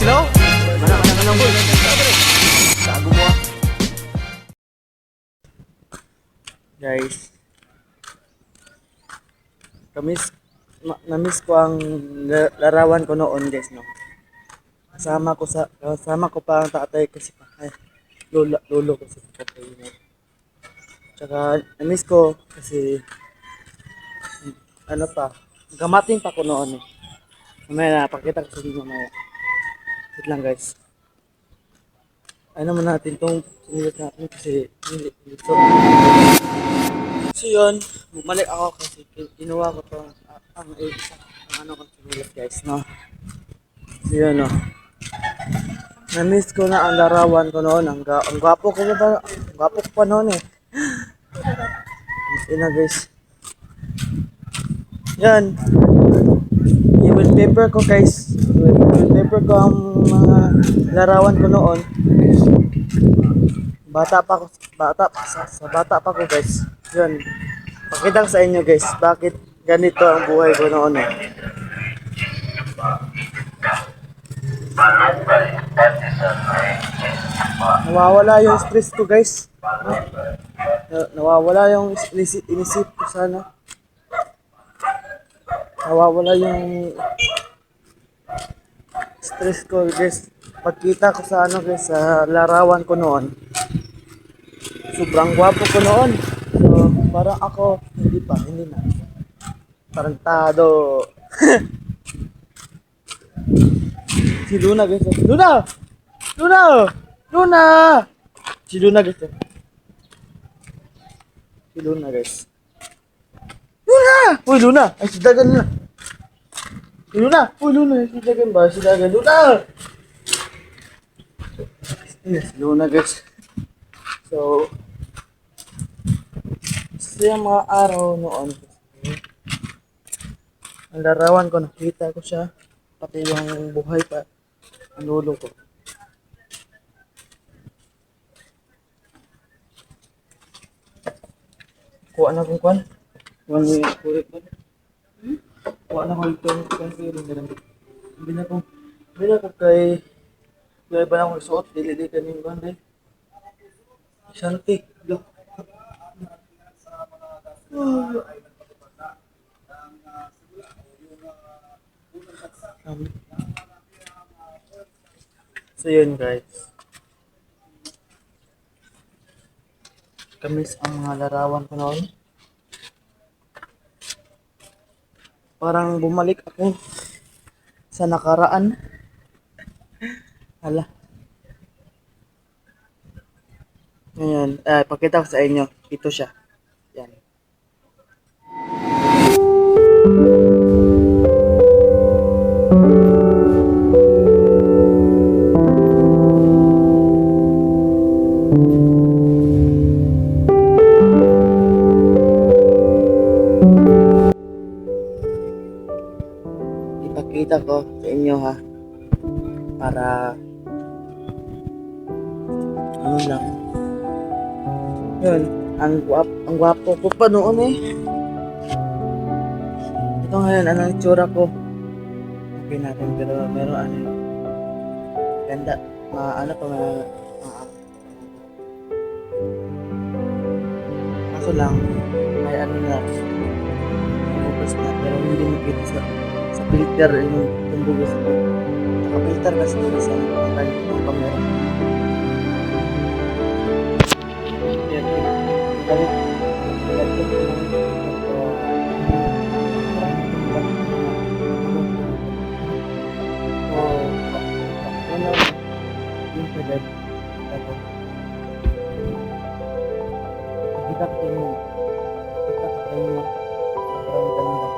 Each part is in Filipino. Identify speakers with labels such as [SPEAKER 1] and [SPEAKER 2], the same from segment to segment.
[SPEAKER 1] sila oh. Mana boy. Gago mo ah. Guys. Na-miss ko ang larawan ko noon guys no. Kasama ko pa ang tatay kasi lolo ko si tatay. Tsaka na-miss ko kasi ano pa, gamatin pa ko noon eh. Mamaya na, pakita ko sa inyo mamaya. Wait lang guys. Ano naman natin tong sinilit natin kasi so yun, bumalik ako kasi kinuha ko tong ang ano ko sinilit guys no. So yun no. Na-miss ko na ang larawan ko noon. Ang gwapo ko ba? Ang gwapo ko pa noon eh. Ina guys. Yan. Yung wallpaper ko guys. Wallpaper ko ang mga larawan ko noon. Bata pa pa ko guys. Yan. Pakita ko sa inyo guys. Bakit ganito ang buhay ko noon eh. Nawawala yung stress ko guys. Nawawala yung inisip ko sana. Nawawala yung stress ko guys. Pagkita ko sa ano guys, sa larawan ko noon. Sobrang gwapo ko noon. So, parang ako, hindi na. Tarantado. Si Luna guys. Luna! Luna! Luna! Si Luna guys. Si Luna guys. Luna! Uy, Luna! Ay, si Dagan na. Si Luna! Uy, Luna! Si Dagan ba? Si Dagan. Luna! Yes, Luna guys. So, sa mga araw noon, ang larawan ko, nakita ko siya. Pati yung buhay pa. Ang lolo ko. Kuha na kong kwan. Kuha na yung kurit ba? Kuha na kong itong kasi rin ganun. Hindi na ko kay ba na akong suot. Dili ka ng kwan din. Shanti. Look. So yun guys. Kamis ang mga larawan ko noon. Parang bumalik ako sa nakaraan. Hala. Ngayon, pakita ko sa inyo. Ito siya. Yan. Ipakita ko sa inyo ha. Para ano lang. Yun, ang gwapo ko pa noon eh. Ito ngayon, ano yung tsura ko? Okay natin, pero meron ano yun. Ganda. Ano pa kaso lang, may ano na, focus na, pero hindi makita sa filter yung bugos ko. Naka-filter kasi sa camera. Yan, galit. Kita ko inyo. Sobrang ganda.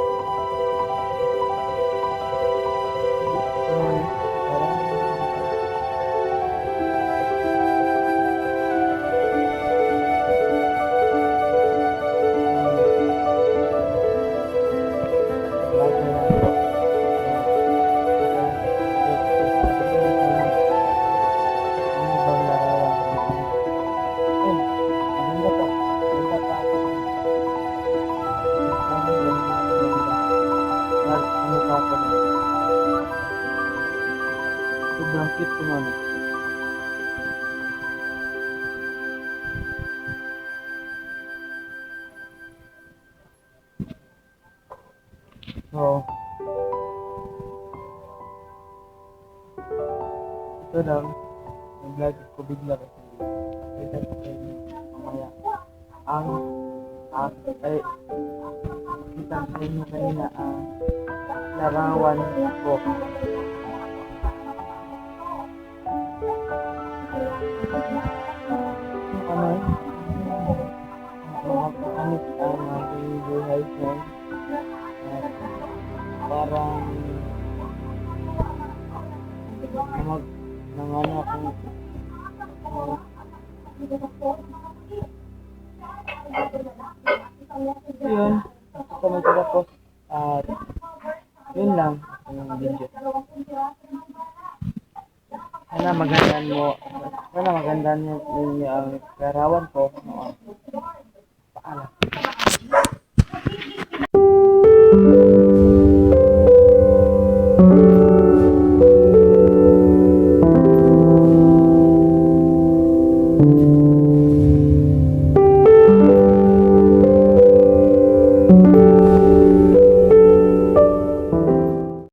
[SPEAKER 1] So, ito lang, nag-vlog ko bigla kasi kita ko kayo mamaya. Ang, ay, kita ko sa inyo kanina ang larawan ko. Ano eh? Makakamit ang aking buhay ko. At parang nangano akong yun. Gusto ko magtatapos. At yun lang ang video. Sana magandaan mo. Sana magandaan ninyo ang larawan ko.